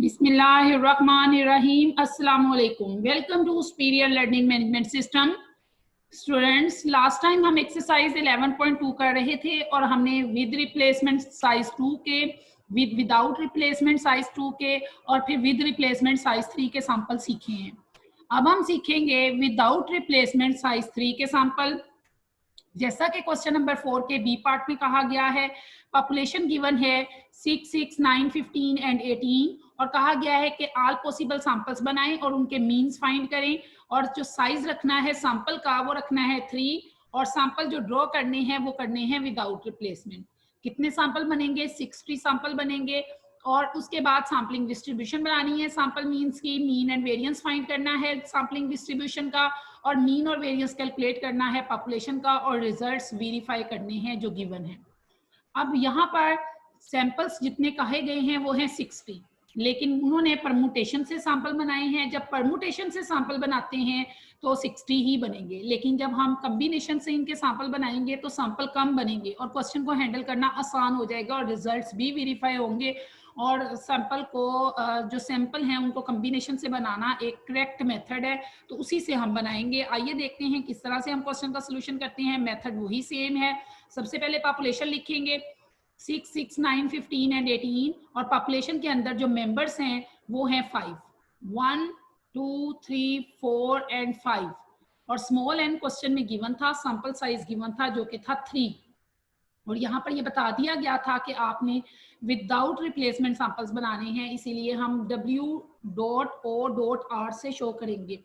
बिस्मिल्लाहिर्रहमानिर्रहीम। अस्सलाम वालेकुम। Welcome to Superior Learning Management System. Students, last time हम एक्सरसाइज 11.2 कर रहे थे और हमने विद रिप्लेसमेंट साइज 2 के, विदाउट रिप्लेसमेंट साइज 2 के और फिर विद रिप्लेसमेंट साइज 3 के सैंपल सीखे हैं। अब हम सीखेंगे विदाउट रिप्लेसमेंट साइज 3 के सैंपल। जैसा कि क्वेश्चन नंबर 4 के बी पार्ट में कहा गया है, पॉपुलेशन गिवन है 6, 6, 9, 15 एंड 18 और कहा गया है कि ऑल पॉसिबल सैंपल्स बनाएं और उनके मीन्स फाइंड करें और जो साइज रखना है सैंपल का वो रखना है 3 और सैंपल जो ड्रॉ करने हैं वो करने हैं विदाउट रिप्लेसमेंट। कितने सैंपल बनेंगे? 60 सैंपल बनेंगे और उसके बाद सैम्पलिंग डिस्ट्रीब्यूशन बनानी है। सैंपल मीन्स की मीन एंड वेरिएंस फाइंड करना है सैम्पलिंग डिस्ट्रीब्यूशन का और मीन और वेरिएंस कैलकुलेट करना है पॉपुलेशन का और रिजल्ट्स वेरीफाई करने हैं जो गिवन है। अब यहाँ पर सैंपल्स जितने कहे गए हैं वो हैं 60, लेकिन उन्होंने परमुटेशन से सैंपल बनाए हैं। जब परमुटेशन से सैंपल बनाते हैं तो 60 ही बनेंगे, लेकिन जब हम कॉम्बिनेशन से इनके सैंपल बनाएंगे तो सैंपल कम बनेंगे और क्वेश्चन को हैंडल करना आसान हो जाएगा और रिजल्ट्स भी वेरीफाई होंगे। और सैंपल को जो सैंपल हैं उनको कॉम्बिनेशन से बनाना एक करेक्ट मेथड है, तो उसी से हम बनाएंगे। आइए देखते हैं किस तरह से हम क्वेश्चन का सोल्यूशन करते हैं। मेथड वही सेम है। सबसे पहले पॉपुलेशन लिखेंगे 6, 6, 9, 15 एंड 18 और पॉपुलेशन के अंदर जो मेंबर्स हैं वो हैं 5, 1, 2, 3, 4 एंड 5 और स्मॉल एन क्वेश्चन में गिवन था, सैंपल साइज गिवन था जो कि था 3 और यहाँ पर ये बता दिया गया था कि आपने विदाउट रिप्लेसमेंट सैंपल्स बनाने हैं, इसीलिए हम W.O.R से शो करेंगे।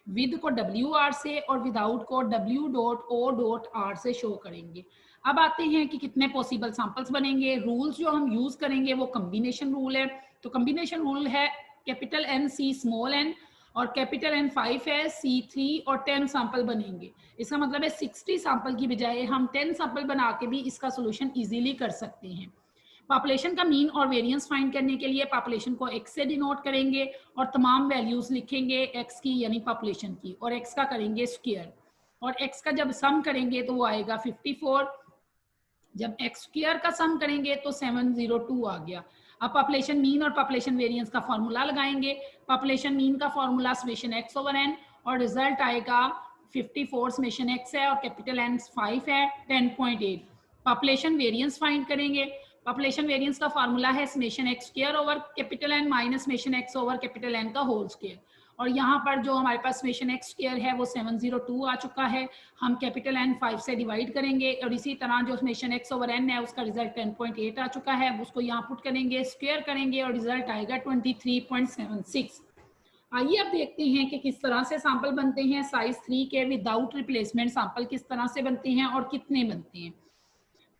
विद को WR से और विदाउट को W.O.R से शो करेंगे। अब आते हैं कि कितने पॉसिबल सैंपल्स बनेंगे। रूल्स जो हम यूज करेंगे वो कॉम्बिनेशन रूल है। तो कॉम्बिनेशन रूल है capital N C small n और कैपिटल N 5 है, C3 और 10 सैंपल बनेंगे। इसका मतलब है 60 सैंपल की बजाय हम 10 सैंपल बना के भी इसका सोल्यूशन इजीली कर सकते हैं। पॉपुलेशन का मीन और वेरिएंस फाइंड करने के लिए पॉपुलेशन को x से डिनोट करेंगे और तमाम वैल्यूज लिखेंगे x की यानी पॉपुलेशन की और x का करेंगे स्क्वायर और x का जब सम करेंगे तो वो आएगा 54। जब x स्क्वायर का सम करेंगे तो 702 आ गया। अब पॉपुलेशन मीन और पॉपुलेशन वेरिएंस का फॉर्मूला लगाएंगे। पॉपुलेशन मीन का formula summation x over n और रिजल्ट आएगा 54 समेशन x है और कैपिटल N 5 है 10.8। पॉपुलेशन वेरिएंस फाइंड करेंगे। पॉपुलेशन वेरिएंस का फॉर्मूला है summation x square over capital N minus summation x over capital N का होल स्क्वायर और यहाँ पर जो हमारे पास समेशन x स्क्वायर है वो 702 आ चुका है। हम कैपिटल N 5 से डिवाइड करेंगे और इसी तरह जो समेशन x ओवर n है उसका रिजल्ट 10.8 आ चुका है, उसको यहाँ पुट करेंगे, स्क्वायर करेंगे और रिजल्ट आएगा 23.76। आइए अब देखते हैं कि किस तरह से सैंपल बनते हैं साइज 3 के विदाउट रिप्लेसमेंट सैंपल किस तरह से बनते हैं और कितने बनते हैं।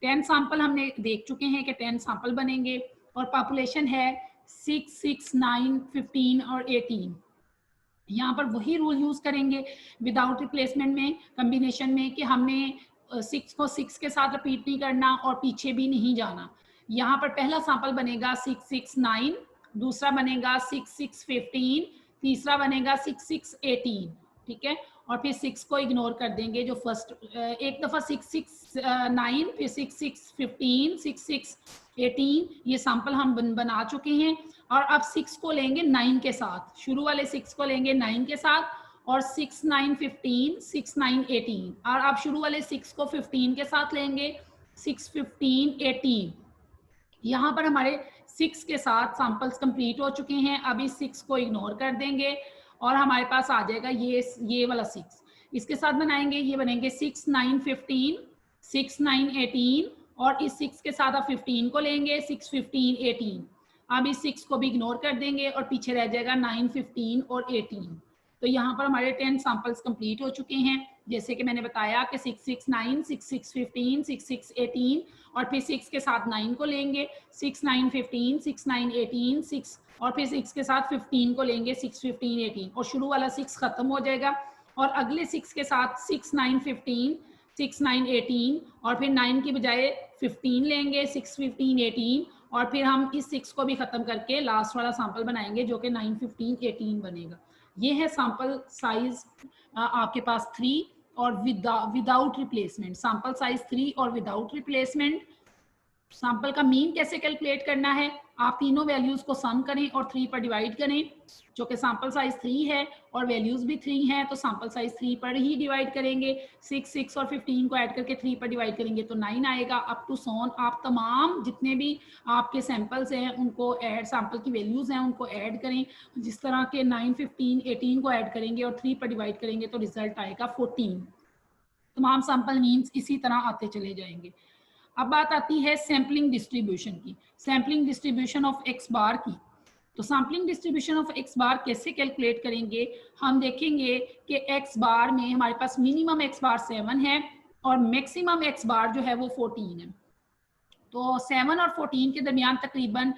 10 सैंपल हमने देख चुके हैं कि 10 सैंपल बनेंगे और पॉपुलेशन है 6, 6, 9, 15 और 18। यहाँ पर वही रूल यूज करेंगे विदाउट रिप्लेसमेंट में कॉम्बिनेशन में कि हमने 6 को 6 के साथ रिपीट नहीं करना और पीछे भी नहीं जाना। यहाँ पर पहला सैंपल बनेगा 6, 6, 9, दूसरा बनेगा 6, 6, 15, तीसरा बनेगा 6, 6, 18, ठीक है। और फिर 6 को इग्नोर कर देंगे जो फर्स्ट एक दफा 6, 6, 9 फिर 6, 6, 15, 6, 6, 18 ये सैंपल हम बना चुके हैं और अब 6 को लेंगे 9 के साथ, शुरू वाले 6 को लेंगे 9 के साथ और 6, 9, 15, 6, 9, 18 और अब शुरू वाले 6 को 15 के साथ लेंगे 6, 15, 18। यहाँ पर हमारे 6 के साथ सैंपल्स कंप्लीट हो चुके हैं। अब इस 6 को इग्नोर कर देंगे और हमारे पास आ जाएगा ये वाला 6। इसके साथ बनाएंगे, ये बनेंगे 6, 9, 15, 6, 9, 18 और इस 6 के साथ अब 15 को लेंगे 6, 15, 18। अब इस 6 को भी इग्नोर कर देंगे और पीछे रह जाएगा 9, 15 और 18। तो यहाँ पर हमारे 10 सैंपल्स कंप्लीट हो चुके हैं। जैसे कि मैंने बताया कि 6, 6, 9, 6, 6, 15, 6, 6, 18 और फिर 6 के साथ 9 को लेंगे 6, 9, 15, 6, 9, 18, 6 और फिर 6 के साथ 15 को लेंगे 6, 15, 18 और शुरू वाला 6 खत्म हो जाएगा और अगले 6 के साथ 6, 9, 15, 6, 9, 18 और फिर 9 की बजाय 15 लेंगे 6, 15, 18 और फिर हम इस 6 को भी खत्म करके लास्ट वाला सैंपल बनाएंगे जो कि 9, 15, 18 बनेगा। ये है सैंपल साइज आपके पास 3 और विदाउट रिप्लेसमेंट। सैंपल साइज 3 और विदाउट रिप्लेसमेंट। सैंपल का मीन कैसे कैलकुलेट करना है आप तीनों वैल्यूज को सम करें और 3 पर डिवाइड करें, जो कि सैंपल साइज 3 है और वैल्यूज भी 3 हैं, तो सैंपल साइज 3 पर ही डिवाइड करेंगे। 6 6 और 15 को ऐड करके 3 पर डिवाइड करेंगे तो 9 आएगा। अप टू सोन आप तमाम जितने भी आपके सैंपल्स हैं उनको ऐड, सैंपल की वैल्यूज हैं उनको ऐड करें। जिस तरह के 9 15 18 को ऐड करेंगे और 3 पर डिवाइड करेंगे तो रिजल्ट आएगा 14। तमाम सैंपल मीन्स इसी तरह आते चले जाएंगे। अब बात आती है सैम्पलिंग डिस्ट्रीब्यूशन की, सैम्पलिंग डिस्ट्रीब्यूशन ऑफ एक्स बार की। तो सैम्पलिंग डिस्ट्रीब्यूशन ऑफ एक्स बार कैसे कैलकुलेट करेंगे? हम देखेंगे कि एक्स बार में हमारे पास मिनिमम एक्स बार 7 है और मैक्सिमम एक्स बार जो है वो 14 है। तो 7 और 14 के दरमियान तकरीबन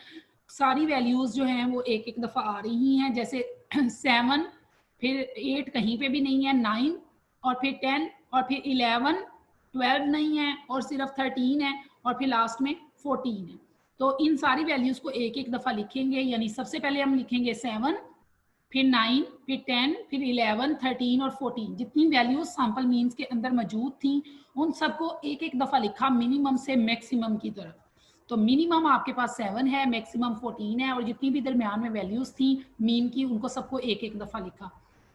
सारी वैल्यूज जो हैं वो एक एक दफ़ा आ रही हैं, जैसे 7, फिर 8 कहीं पे भी नहीं है, 9 और फिर 10 और फिर 11, 12 नहीं है और सिर्फ 13 है और फिर लास्ट में 14 है। तो इन सारी वैल्यूज को एक एक दफ़ा लिखेंगे, यानी सबसे पहले हम लिखेंगे 7, फिर 9, फिर 10, फिर 11, 13 और 14। जितनी वैल्यूज सैंपल मीन्स के अंदर मौजूद थी उन सबको एक एक दफ़ा लिखा मिनिमम से मैक्सिमम की तरफ। तो मिनिमम आपके पास 7 है, मैक्सिमम 14 है और जितनी भी दरमियान में वैल्यूज थी मीन की उनको सबको एक एक दफ़ा लिखा।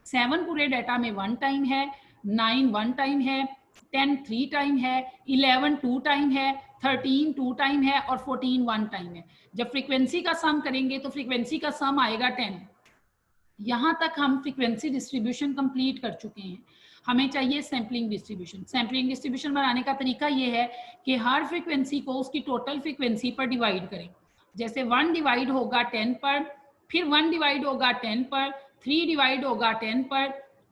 7 पूरे डाटा में 1 टाइम है, 9 1 टाइम है, 10 3 टाइम है, 11 2 टाइम है, 13 2 टाइम है और 14 1 टाइम है। जब फ्रीक्वेंसी का सम करेंगे तो फ्रीक्वेंसी का सम आएगा 10। यहाँ तक हम फ्रीक्वेंसी डिस्ट्रीब्यूशन कंप्लीट कर चुके हैं। हमें चाहिए सैम्पलिंग डिस्ट्रीब्यूशन। सैम्पलिंग डिस्ट्रीब्यूशन बनाने का तरीका ये है कि हर फ्रीक्वेंसी को उसकी टोटल फ्रीक्वेंसी पर डिवाइड करें। जैसे 1 डिवाइड होगा 10 पर, फिर 1 डिवाइड होगा 10 पर, 3 डिवाइड होगा 10 पर,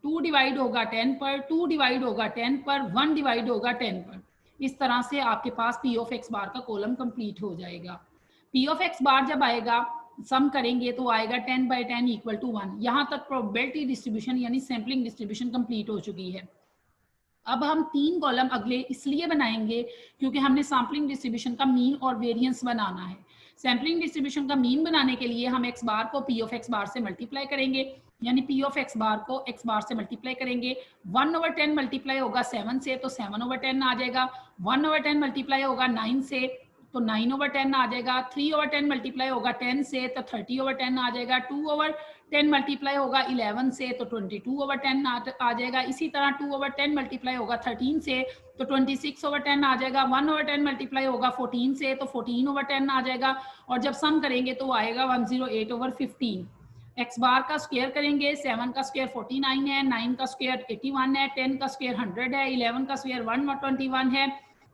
2 डिवाइड होगा 10 पर, 2 डिवाइड होगा 10 पर, 1 डिवाइड होगा 10 पर। इस तरह से आपके पास पी ऑफ एक्स बार का कॉलम कंप्लीट हो जाएगा। पी ऑफ एक्स बार जब आएगा सम करेंगे तो आएगा 10 बाई 10 इक्वल टू 1। यहाँ तक प्रोबेबिलिटी डिस्ट्रीब्यूशन यानी सैम्पलिंग डिस्ट्रीब्यूशन कंप्लीट हो चुकी है। अब हम 3 कॉलम अगले इसलिए बनाएंगे क्योंकि हमने सैम्पलिंग डिस्ट्रीब्यूशन का मीन और वेरिएंस बनाना है। सैम्पलिंग डिस्ट्रीब्यूशन का मीन बनाने के लिए हम एक्स बार को पी ऑफ एक्स बार से मल्टीप्लाई करेंगे, यानी पी ऑफ एक्स बार को एक्स बार से मल्टीप्लाई करेंगे। 1/10 मल्टीप्लाई होगा 7 से तो 7/10 आ जाएगा। 1/10 मल्टीप्लाई होगा 9 से तो 9/10 आ जाएगा। 3/10 मल्टीप्लाई होगा 10 से तो 30/10 आ जाएगा। 2/10 मल्टीप्लाई होगा 11 से तो 22/10 आ जाएगा। इसी तरह 2/10 मल्टीप्लाई होगा 13 से तो 26/10 आ जाएगा। 1/10 मल्टीप्लाई होगा 14 से तो 14/10 आ जाएगा। और जब सम करेंगे तो आएगा 108/15। एक्स बार का स्क्वायर करेंगे, 7 का स्क्वायर 49 है, 9 का स्क्वायर 81 है, 10 का स्क्वायर 100 है, 11 का स्क्वायर 121 है,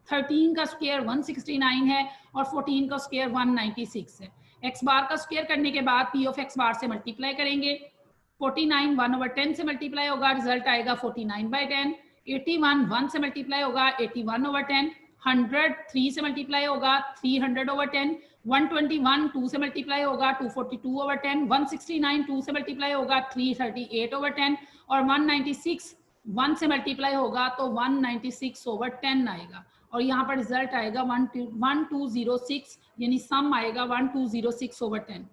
13 का स्क्वायर 169 है और 14 का स्क्वायर 196 है। एक्स बार का स्क्वायर करने के बाद पी ऑफ एक्स बार से मल्टीप्लाई करेंगे। 49 1/10 से मल्टीप्लाई होगा, रिजल्ट आएगा 49/10। 81 1 से मल्टीप्लाई होगा 81/10। 100 3 से मल्टीप्लाई होगा 300/10। 121 2 से मल्टीप्लाई होगा 242/10। 169 2 से मल्टीप्लाई होगा 338/10 और 196 1 से मल्टीप्लाई होगा तो 196/10 आएगा। और यहाँ पर रिजल्ट आएगा 1206, यानी सम आएगा 1206/10।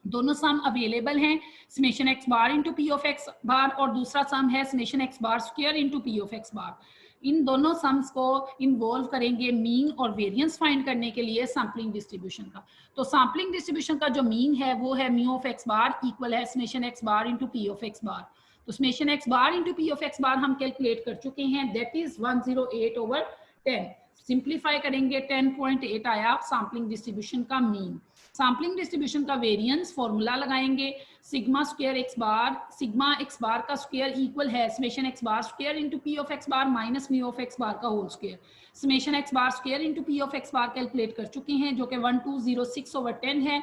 दोनों सम अवेलेबल हैं, summation x bar into p of x bar और दूसरा सम है summation x bar square into p of x bar. इन दोनों सम्स को इन्वॉल्व करेंगे मीन और वेरिएंस फाइंड करने के लिए सैम्पलिंग डिस्ट्रीब्यूशन का। तो सैम्पलिंग डिस्ट्रीब्यूशन का जो मीन है वो है mu of x bar equal है summation x bar into p of x bar. तो summation x bar into p of x bar हम कैलकुलेट कर चुके हैं, दैट इज 108/10। सिंप्लीफाई करेंगे 10.8 आया सैम्पलिंग डिस्ट्रीब्यूशन का मीन। सैम्पलिंग डिस्ट्रीब्यूशन का वेरिएंस फॉर्मूला लगाएंगे, sigma square x bar, sigma x bar का स्क्वायर इक्वल है summation x bar square into p of x bar minus mu of x bar का whole square. Summation x bar square into p of x bar calculate कर चुके हैं जो कि 1206/10 है।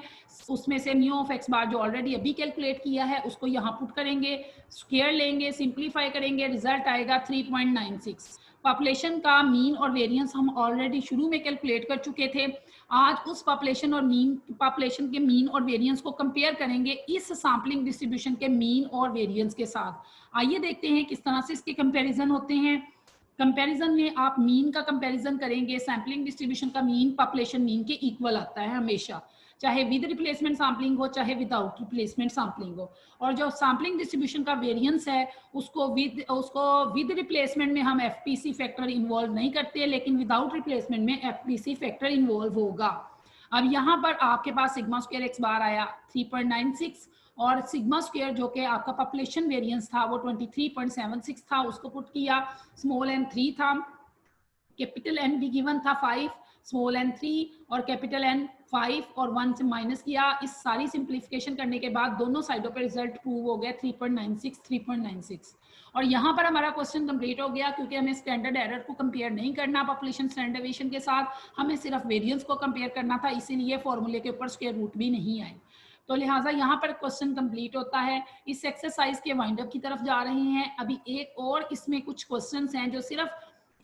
उसमें से म्यू ऑफ एक्स बार जो ऑलरेडी अभी कैलकुलेट किया है उसको यहाँ पुट करेंगे, स्क्वायर लेंगे, सिंप्लीफाई करेंगे, रिजल्ट आएगा 3.96। पॉपुलेशन का मीन और वेरिएंस हम ऑलरेडी शुरू में कैलकुलेट कर चुके थे। आज उस पॉपुलेशन के मीन और वेरिएंस को कंपेयर करेंगे इस सैम्पलिंग डिस्ट्रीब्यूशन के मीन और वेरिएंस के साथ। आइए देखते हैं किस तरह से इसके कंपैरिजन होते हैं। कंपैरिजन में आप मीन का कंपैरिजन करेंगे, सैम्पलिंग डिस्ट्रीब्यूशन का मीन पॉपुलेशन मीन के इक्वल आता है हमेशा, चाहे विद रिप्लेसमेंट सैम्पलिंग हो चाहे विदाउट रिप्लेसमेंट सैम्पलिंग हो। और जो सैम्पलिंग डिस्ट्रीब्यूशन का वेरिएंस है उसको विद रिप्लेसमेंट में हम एफपीसी फैक्टर इन्वॉल्व नहीं करते, लेकिन विदाउट रिप्लेसमेंट में एफपीसी फैक्टर इन्वॉल्व होगा। अब यहाँ पर आपके पास सिग्मा स्क्वायर एक्स बार आया 3.96 और सिग्मा स्क्वायर जो कि आपका पॉपुलेशन वेरिएंस था वो 23.76 था, उसको पुट किया, स्मॉल एन 3 था, कैपिटल एन भी गिवन था 5, स्मॉल एन 3 और कैपिटल एन 5 और 1 से माइनस किया। इस सारी सिंप्लीफिकेशन करने के बाद दोनों साइडों पे रिजल्ट प्रूव हो गया 3.96 3.96 और यहाँ पर हमारा क्वेश्चन कंप्लीट हो गया, क्योंकि हमें स्टैंडर्ड एरर को कंपेयर नहीं करना पॉपुलेशन स्टैंडर्ड डेविएशन के साथ, हमें सिर्फ वेरिएंस को कंपेयर करना था, इसीलिए फॉर्मूले के ऊपर स्क्वायर रूट भी नहीं आए। तो लिहाजा यहाँ पर क्वेश्चन कंप्लीट होता है। इस एक्सरसाइज के वाइंड अप की तरफ जा रहे हैं। अभी एक और इसमें कुछ क्वेश्चंस हैं जो सिर्फ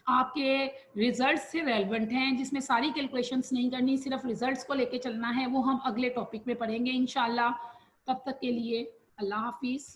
आपके रिजल्ट्स से रेलेवेंट हैं, जिसमें सारी कैलकुलेशंस नहीं करनी, सिर्फ रिजल्ट्स को लेके चलना है, वो हम अगले टॉपिक में पढ़ेंगे इंशाल्लाह। तब तक के लिए अल्लाह हाफिज़।